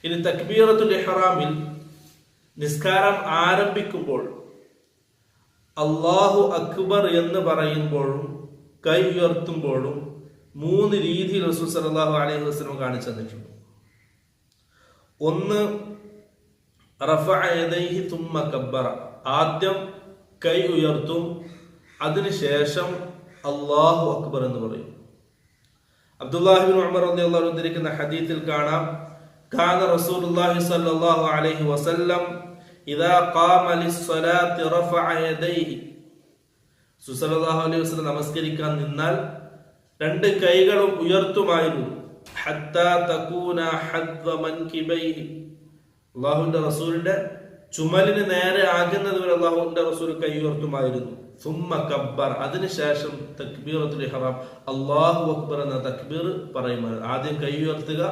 ഇനി തക്ബീറത്തുൽ ഇഹ്റാമിൽ നിസ്കാരം ആരംഭിക്കുമ്പോൾ അല്ലാഹു അക്ബർ എന്ന് പറയുമ്പോഴും കൈ ഉയർത്തുമ്പോഴും 3 രീതിയിൽ റസൂൽ സല്ലല്ലാഹു അലൈഹി വസല്ലം കാണിച്ചു തന്നിട്ടുണ്ട്. ഒന്ന്, റഫഅ യദൈഹി തുമ്മ കബ്ബറ, ആദ്യം കൈ ഉയർത്തും, അതിനുശേഷം അല്ലാഹു അക്ബർ എന്ന് പറയും. അബ്ദുല്ലാഹി ഇബ്നു ഉമർ റളിയല്ലാഹു അൻഹു ഉദ്ധരിക്കുന്ന ഹദീസിൽ കാണാം, കാന റസൂലുള്ളാഹി സ്വല്ലല്ലാഹു അലൈഹി വസല്ലം ഇദാ ഖാമ ലിസ്സലാത്തി റഫഅ യദൈഹി, സ്വല്ലല്ലാഹു അലൈഹി വസല്ലം നമസ്കരിക്കാൻ നിന്നാൽ 2 കൈകളും ഉയർത്തുമായിരുന്നു. ഹത്താ തകൂന ഹദ്വ മൻകിബൈഹി, അല്ലാഹുവിന്റെ റസൂലിന്റെ ചുമലിന് നേരെ ആകുന്നത് വരെ അല്ലാഹുവിന്റെ റസൂൽ കൈ ഉയർത്തുമായിരുന്നു. സുമ്മ കബ്ബർ, അതിനുശേഷം തക്ബീറത്തുൽ ഇഹ്റാം അല്ലാഹു അക്ബർ എന്ന തക്ബീർ പറയുമായിരുന്നു. ആദ്യം കൈ ഉയർത്തുക,